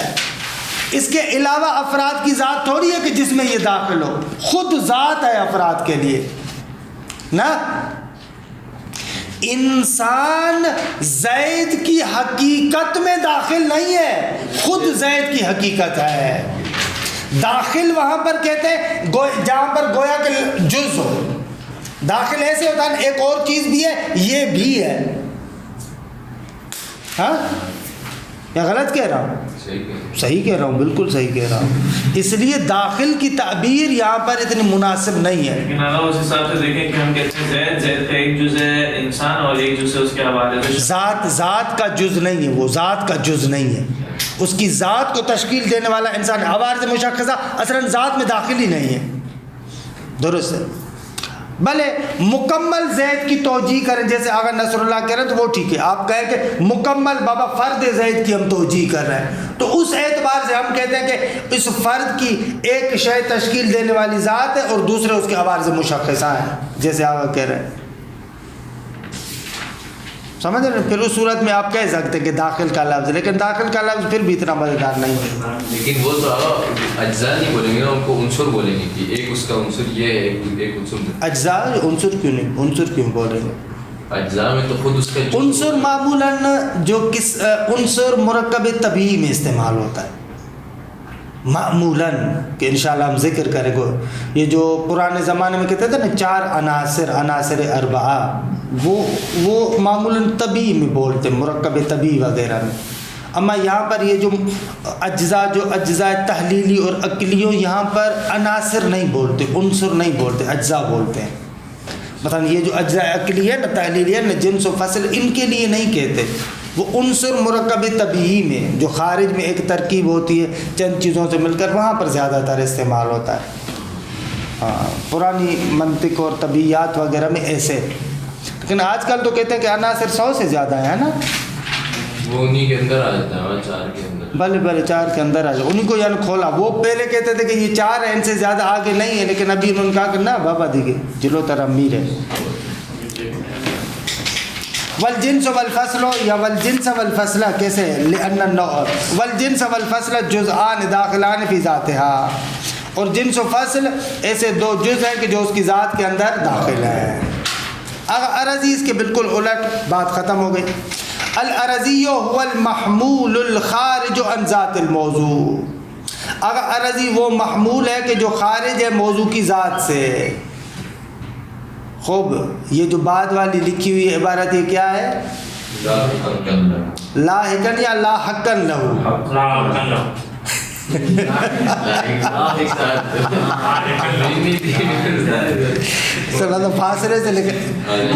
S1: اس کے علاوہ افراد کی ذات تھوڑی ہے کہ جس میں یہ داخل ہو، خود ذات ہے افراد کے لیے نا. انسان زید کی حقیقت میں داخل نہیں ہے، خود زید کی حقیقت ہے. داخل وہاں پر کہتے ہیں جہاں پر گویا کہ جز ہو. داخل ایسے ہوتا ہے ایک اور چیز بھی ہے، یہ بھی ہے. ہاں یا غلط کہہ رہا ہوں؟ صحیح کہہ رہا ہوں، بالکل صحیح کہہ رہا ہوں. اس لیے داخل کی تعبیر یہاں پر اتنی مناسب نہیں ہے.
S3: لیکن اگر اس حساب سے دیکھیں کہ ہم کہتے ہیں زید کا ایک جز ہے انسان اور ایک جز ہے اس کے حوالے سے
S1: ذات کا جز نہیں ہے، وہ ذات کا جز نہیں ہے، اس کی ذات کو تشکیل دینے والا انسان ہے. عوارض مشخصہ اصلاً ذات میں داخل ہی نہیں ہے. درست ہے. بھلے مکمل زید کی توجیہ کریں جیسے اگر نصر اللہ کہہ رہے ہیں تو وہ ٹھیک ہے، آپ کہیں کہ مکمل بابا فرد زید کی ہم توجیہ کر رہے ہیں تو اس اعتبار سے ہم کہتے ہیں کہ اس فرد کی ایک شے تشکیل دینے والی ذات ہے اور دوسرے اس کے عوارض مشخصہ ہیں جیسے آپ کہہ رہے ہیں. سمجھ رہے ہیں؟ پھر اس صورت میں آپ کہہ سکتے کہ داخل کا لفظ، لیکن داخل کا لفظ پھر بھی اتنا مزیدار نہیں ہے.
S2: لیکن وہ تو اجزاء نہیں بولیں گے نا، ان کو عنصر بولیں گے کہ ایک اس کا عنصر یہ ہے ایک عنصر.
S1: اجزاء عنصر کیوں نہیں، عنصر کیوں بول رہے ہیں؟
S2: اجزاء میں تو خود اس کا
S1: عنصر معمولاً جو کس عنصر مرکب طبیعی میں استعمال ہوتا ہے معمولاً، کہ انشاءاللہ ہم ذکر کریں گے. یہ جو پرانے زمانے میں کہتے تھے نا 4 عناصر، عناصر اربعہ، وہ معمولاً طبی میں بولتے ہیں، مرکب طبی وغیرہ میں. اما یہاں پر یہ جو اجزاء تحلیلی اور عقلیوں، یہاں پر عناصر نہیں بولتے، عنصر نہیں بولتے، اجزاء بولتے ہیں. مثلا یہ جو اجزاء عقلی ہے نہ تحلیلی ہے نہ جنس و فصل، ان کے لیے نہیں کہتے. وہ عنصر مرکب طبیعی میں جو خارج میں ایک ترکیب ہوتی ہے چند چیزوں سے مل کر، وہاں پر زیادہ تر استعمال ہوتا ہے. پرانی منطق اور طبیعیات وغیرہ میں ایسے. لیکن آج کل تو کہتے ہیں کہ عناصر 100 سے زیادہ ہیں نا،
S2: وہ انہی کے اندر آ جاتا ہے، 4 کے اندر.
S1: بھلے 4 کے اندر آ جائے، انہیں کو یعنی کھولا. وہ پہلے کہتے تھے کہ یہ 4 ہیں، ان سے زیادہ آگے نہیں ہے، لیکن ابھی انہوں نے کہا کہ نہ بابا دیکھیے جلو تر امیر ہے. والجنس والفصل یا والجنس والفصل کیسے؟ لأن النوع والجنس والفصل جزءان داخلان فی ذاتها، اور جنس و فصل ایسے 2 جز ہیں کہ جو اس کی ذات کے اندر داخل ہیں. عرضی اس کے بالکل الٹ، بات ختم ہو گئی. العرضی هو المحمول الخارج عن ذات الموضوع. اگر عرضی وہ محمول ہے کہ جو خارج ہے موضوع کی ذات سے. خوب، یہ جو بعد والی لکھی ہوئی عبارت یہ کیا ہے؟ لاحقاً یا لاحقاً لہو؟ فاصلے سے لکھے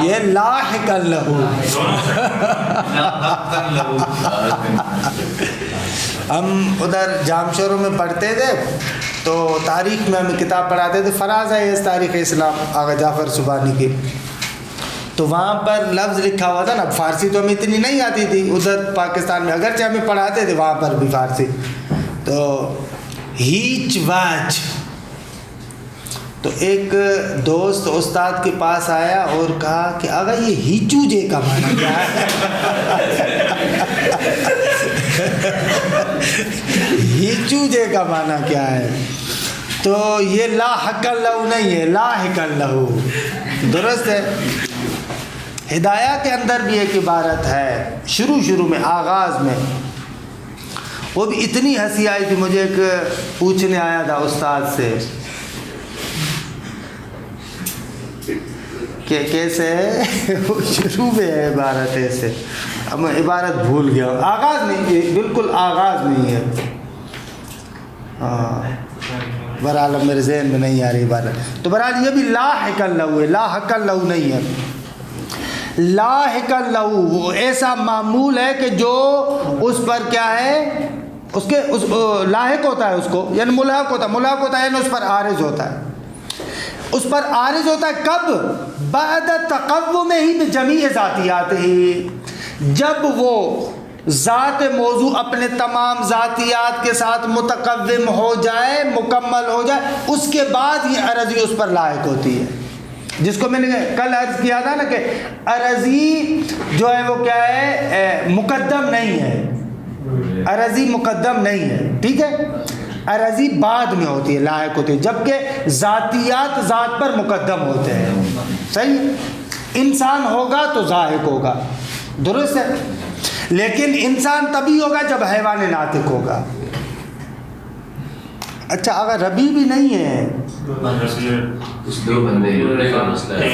S1: یہ لاحقاً لہو. ہم ادھر جام شوروں میں پڑھتے تھے تو تاریخ میں ہمیں کتاب پڑھاتے تھے، فراز ہے اس تاریخ اسلام آغا جعفر سبحانی کی. تو وہاں پر لفظ لکھا ہوا تھا نا، فارسی تو ہمیں اتنی نہیں آتی تھی ادھر پاکستان میں، اگرچہ ہمیں پڑھاتے تھے وہاں پر بھی فارسی. تو ہیچ واچ، تو ایک دوست استاد کے پاس آیا اور کہا کہ آگا یہ ہیچو جے کا معنی کیا ہے؟ ہیچو جے کا معنی کیا ہے؟ تو یہ لا حق لہو نہیں ہے، لا حق لہو. درست ہے. ہدایہ کے اندر بھی ایک عبارت ہے شروع میں آغاز میں، وہ بھی اتنی ہنسی آئی تھی مجھے. ایک پوچھنے آیا تھا استاد سے کہ کیسے ہے، شروع میں ہے عبارت ایسے، اب میں عبارت بھول گیا. آغاز نہیں ہے، بالکل آغاز نہیں ہے. بہرحال میرے ذہن میں نہیں آ رہی عبارت. تو بہرحال یہ بھی لاحق لہو ہے، لاحق لہو نہیں ہے. لاحق لہو وہ ایسا معمول ہے کہ جو اس پر کیا ہے، اس کے لاحق ہوتا ہے، اس کو یعنی ملحق ہوتا ہے، یعنی اس پر عارض ہوتا ہے. اس پر عارض ہوتا ہے کب؟ بعد تقوم ہی بجمیع ذاتیات ہی، جب وہ ذات موضوع اپنے تمام ذاتیات کے ساتھ متقوم ہو جائے، مکمل ہو جائے، اس کے بعد یہ عرضی اس پر لاحق ہوتی ہے. جس کو میں نے کل عرض کیا تھا نا کہ عرضی جو ہے وہ کیا ہے، مقدم نہیں ہے. عرضی مقدم نہیں ہے، ٹھیک ہے. عرضی بعد میں ہوتی ہے، لاحق ہوتی ہے، جبکہ ذاتیات ذات پر مقدم ہوتے ہیں. صحیح. انسان ہوگا تو ذاہق ہوگا، درست ہے. لیکن انسان تبھی ہوگا جب حیوان ناطق ہوگا. اچھا اگر ربی بھی نہیں ہے،
S2: کچھ 2 بندے کا مسئلہ ہے.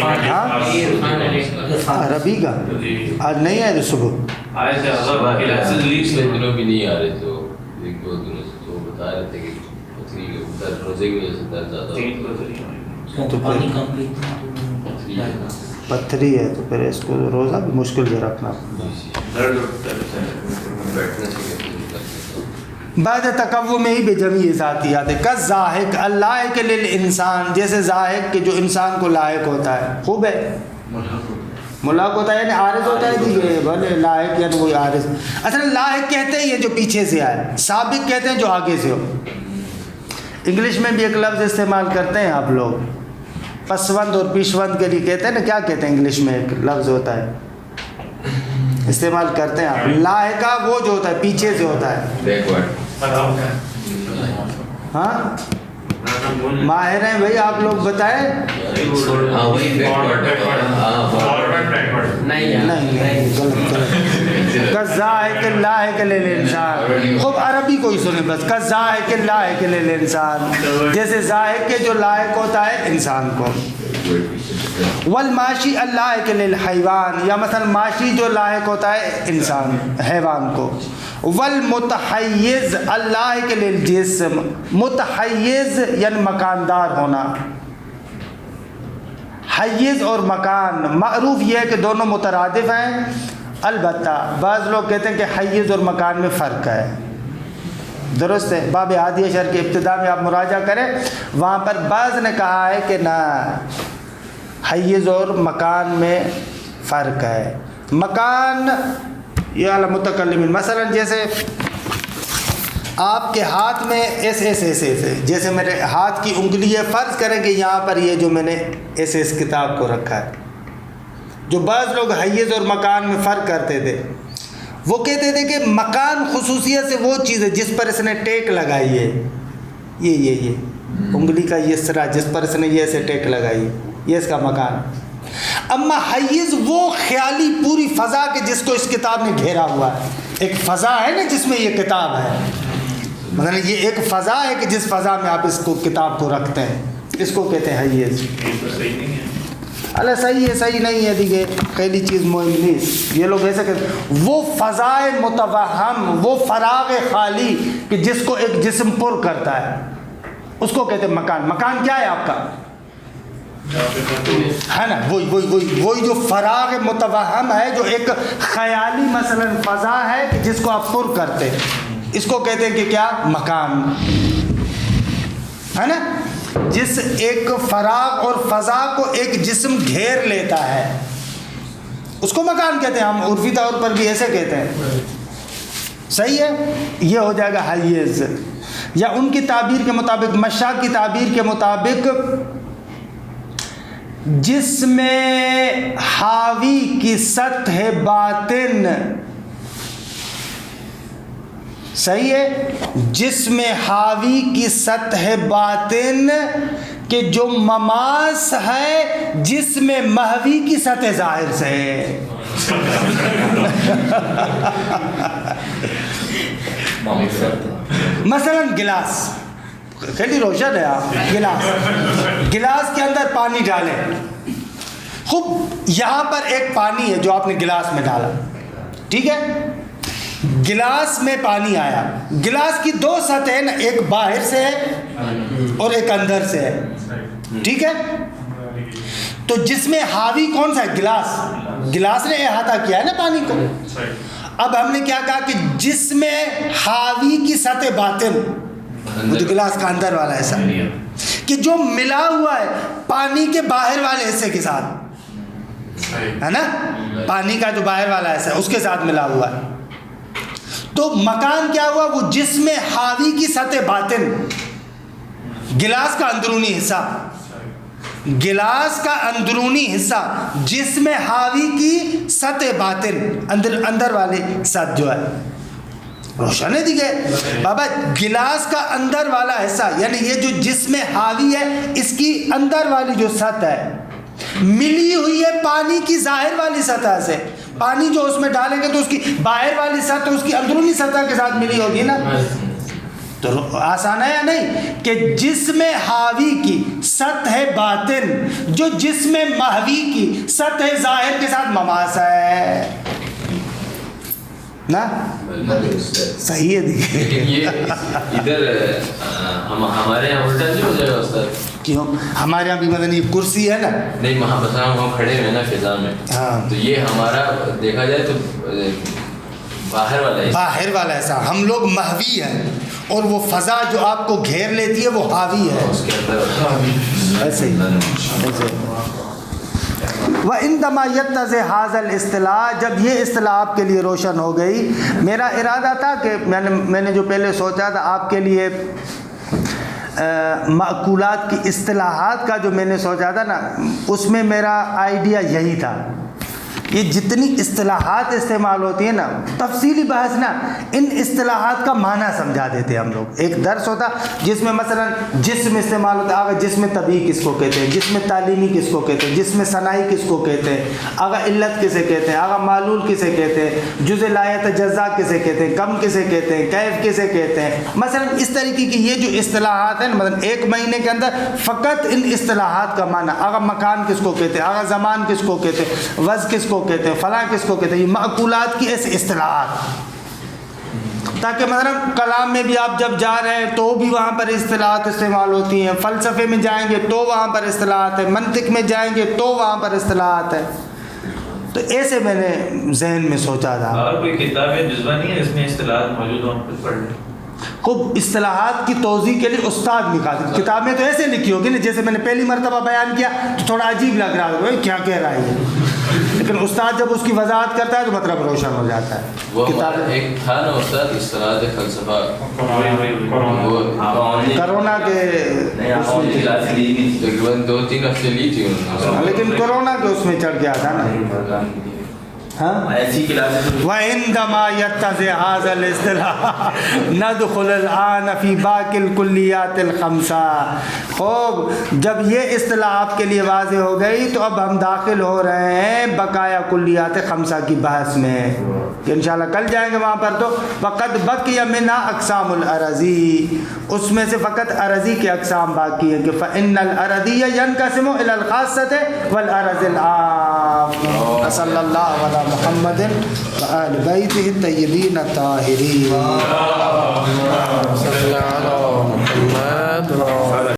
S1: ربی کا آج نہیں آئے تھے صبح،
S3: آئے تھے
S2: دنوں بھی نہیں آ رہے. تو 1-2 دنوں سے تو بتا رہے تھے کہ پتھری کے اوپر روزے کی وجہ سے درد زیادہ
S1: تو پتھری ہے تو پھر اس کو روزہ بھی مشکل سے رکھنا. بعد تقوم ہی بجمیع ذاتیات کا ذاہق اللاحق للانسان، جیسے ذاہق کہ جو انسان کو لاحق ہوتا ہے. خوب ہے. ملاق ہوتا ہے یعنی عارض ہوتا ہے. دیکھیے بھلے لاحق یعنی وہی عارض. اصل لاحق کہتے ہیں یہ جو پیچھے سے آئے، سابق کہتے ہیں جو آگے سے ہو. انگلش میں بھی ایک لفظ استعمال کرتے ہیں آپ لوگ، پسوند اور پیشوند کے لیے کہتے ہیں نا، کیا کہتے ہیں انگلش میں ایک لفظ ہوتا ہے استعمال کرتے ہیں آپ. لاحقہ وہ جو ہوتا ہے پیچھے سے ہوتا ہے.
S2: بیکورڈ.
S1: ہاں ماہر ہیں بھائی آپ لوگ بتائیں.
S2: ہاں وہی
S1: نہیں کذائق لاحق للانسان. خوب عربی کوئی سنے بس. کذائق لاحق للانسان, جیسے ذائق کے جو لائق ہوتا ہے انسان کو. والماشی اللاحق للحیوان, یا مثلا ماشی جو لاحق ہوتا ہے انسان حیوان کو. والمتحیز اللاحق للجسم, متحیز یعنی مکاندار ہونا. حیز اور مکان معروف یہ ہے کہ دونوں مترادف ہیں, البتہ بعض لوگ کہتے ہیں کہ حیز اور مکان میں فرق ہے. درست ہے, باب ہادی شر کے ابتدا میں آپ مراجعہ کریں, وہاں پر بعض نے کہا ہے کہ نہ, حیز اور مکان میں فرق ہے. مکان یہ اعلیٰ متکلمین, مثلا جیسے آپ کے ہاتھ میں ایسے جیسے میرے ہاتھ کی انگلی ہے, فرض کریں کہ یہاں پر یہ جو میں نے ایسے اس کتاب کو رکھا ہے. جو بعض لوگ حیز اور مکان میں فرق کرتے تھے, وہ کہتے تھے کہ مکان خصوصیت سے وہ چیز ہے جس پر اس نے ٹیک لگائی ہے. یہ انگلی کا یہ سرا جس پر اس نے یہ ایسے ٹیک لگائی ہے, یہ اس کا مکان. اما حیز وہ خیالی پوری فضا کے جس کو اس کتاب نے گھیرا ہوا ہے. ایک فضا ہے نا جس میں یہ کتاب ہے, مطلب یہ ایک فضا ہے کہ جس فضا میں آپ اس کو کتاب کو رکھتے ہیں, اس کو کہتے ہیں حیز. اللہ صحیح ہے, صحیح نہیں ہے دیگے پہلی چیز مهم نہیں. یہ لوگ ایسا کہتے ہیں وہ فضائے متوہم, وہ فراغ خالی کہ جس کو ایک جسم پر کرتا ہے, اس کو کہتے ہیں مکان. مکان کیا ہے آپ کا, ہے نا, وہی جو فراغ متوہم ہے, جو ایک خیالی مثلا فضا ہے کہ جس کو آپ پر کرتے ہیں, اس کو کہتے ہیں کہ کیا, مکان, ہے نا. جس ایک فراغ اور فضا کو ایک جسم گھیر لیتا ہے اس کو مکان کہتے ہیں. ہم عرفی طور پر بھی ایسے کہتے ہیں. صحیح ہے, یہ ہو جائے گا حیز. یا ان کی تعبیر کے مطابق, مشاق کی تعبیر کے مطابق, جس میں حاوی کی سطح باطن, صحیح ہے, جس میں حاوی کی سطح باطن کہ جو مماس ہے جس میں محوی کی سطح ظاہر سے ہے. مثلا گلاس, کھیلی روشن ہے آپ, گلاس کے اندر پانی ڈالیں. خوب یہاں پر ایک پانی ہے جو آپ نے گلاس میں ڈالا, ٹھیک ہے, گلاس میں پانی آیا. گلاس کی دو سطحیں نا, ایک باہر سے ہے اور ایک اندر سے ہے, ٹھیک ہے. تو جس میں حاوی کون سا ہے, گلاس نے احاطہ کیا ہے نا پانی کو. اب ہم نے کیا کہا کہ جس میں حاوی کی سطح باطن, وہ جو گلاس کا اندر والا ایسا کہ جو ملا ہوا ہے پانی کے باہر والے حصے کے ساتھ, ہے نا, پانی کا جو باہر والا حصہ ہے اس کے ساتھ ملا ہوا ہے. تو مکان کیا ہوا, وہ جس میں حاوی کی سطح باطن, گلاس کا اندرونی حصہ, گلاس کا اندرونی حصہ جس میں حاوی کی سطح باطن, اندر والے سطح جو ہے, روشن ہے دیگے بابا. گلاس کا اندر والا حصہ یعنی یہ جو جس میں حاوی ہے, اس کی اندر والی جو سطح ہے ملی ہوئی ہے پانی کی ظاہر والی سطح سے. پانی جو اس میں ڈالیں گے تو اس کی باہر والی سطح اس کی اندرونی سطح کے ساتھ ملی ہوگی نا. تو آسان ہے یا نہیں کہ جس میں حاوی کی سطح باطن جو جس میں محوی کی سطح ظاہر کے ساتھ مماس ہے نا. صحیح ہے دیکھیے,
S2: یہ ادھر ہمارے یہاں الٹا نہیں ہو جائے گا استاد.
S1: کیوں, ہمارے یہاں بھی مطلب یہ کرسی ہے نا,
S2: نہیں وہاں بس ہم کھڑے ہیں نا فضا میں, تو یہ ہمارا دیکھا جائے تو باہر والا ایسا, ہم لوگ محوی ہیں اور وہ فضا جو آپ کو گھیر لیتی ہے وہ حاوی ہے اس کے اندر. ایسے ہی وَإِنْدَمَا يَتَّزِ هَذَا الْإِصْطِلَاحِ, جب یہ اصطلاح آپ کے لیے روشن ہو گئی. میرا ارادہ تھا کہ میں نے جو پہلے سوچا تھا آپ کے لیے معقولات کی اصطلاحات کا جو میں نے سوچا تھا نا, اس میں میرا آئیڈیا یہی تھا
S1: یہ جتنی اصطلاحات استعمال ہوتی ہیں نا، تفصیلی بحث نا، ان اصطلاحات کا معنی سمجھا دیتے ہیں ہم لوگ. ایک درس ہوتا جس میں مثلا جسم استعمال ہوتا ہے، آگے جسم طبی کس کو کہتے ہیں، جسم تعلیمی کس کو کہتے ہیں، جسم صناعی کس کو کہتے ہیں، آگے علت کسے کہتے ہیں، آگے معلول کسے کہتے ہیں، جزء لا یتجزا کسے کہتے ہیں، کم کسے کہتے ہیں، کیف کسے کہتے ہیں. مثلا اس طریقے کی یہ جو اصطلاحات ہیں، مثلا ایک مہینے کے اندر فقط ان اصطلاحات کا معنی، آگے مکان کس کو کہتے ہیں، آگے زمان کس کو کہتے ہیں، وز کس کو کہتے ہیں، فلاں کس کو کہتے ہیں، یہ معقولات کی ایسے اصطلاحات، تاکہ مثلا کلام میں بھی آپ جب جا رہے ہیں تو بھی وہاں پر اصطلاحات استعمال ہوتی ہیں، فلسفے میں جائیں گے تو وہاں پر اصطلاحات ہیں، منطق میں جائیں گے تو وہاں پر اصطلاحات ہیں. تو ایسے میں نے ذہن میں سوچا تھا.
S3: اور کوئی کتاب یا جذبہ نہیں ہے اس میں اصطلاحات موجود ہوں، ہم خود پڑھ لیں.
S1: خوب اصطلاحات کی توضیح کے لیے استاد نکال دیں. کتاب میں تو ایسے لکھی ہوگی نا، جیسے میں نے پہلی مرتبہ بیان کیا تو تھوڑا عجیب لگ رہا ہے کیا کہہ رہا ہے، لیکن استاد جب اس کی وضاحت کرتا ہے تو مطلب روشن ہو جاتا ہے.
S2: وہ
S1: کتاب
S2: ایک تھا نا استاد اصطلاحات فلسفہ،
S1: کرونا کے
S2: تقریباً 2-3 ہفتے لی تھی انہوں نے،
S1: لیکن کرونا کے اس میں چڑھ گیا تھا نا. ہاں
S3: ایسی کلاسز
S1: وَعِنْدَمَا يَتَّزِ هَذَا الْإِصْطِلَاحُ نَدْخُلُ الْآنَ فِي بَاقِي الْكُلِّيَّاتِ الْخَمْسَةِ. خوب جب یہ اصطلاح آپ کے لیے واضح ہو گئی تو اب ہم داخل ہو رہے ہیں بقایا کلیات خمسہ کی بحث میں، کہ انشاءاللہ کل جائیں گے وہاں پر. تو وَقَدْ بَقِيَ مِنْهَا أَقْسَامُ الْأَرَضِي، اس میں سے فقط اراضی کے اقسام باقی ہیں، کہ فَإِنَّ الْأَرَضِيَّ يَنْقَسِمُ إِلَى الْخَاصَّةِ وَالْأَرَضِ الْعَامَّةِ. صلی اللہ علیہ محمد وآل بیتہ الطیبین الطاہرین.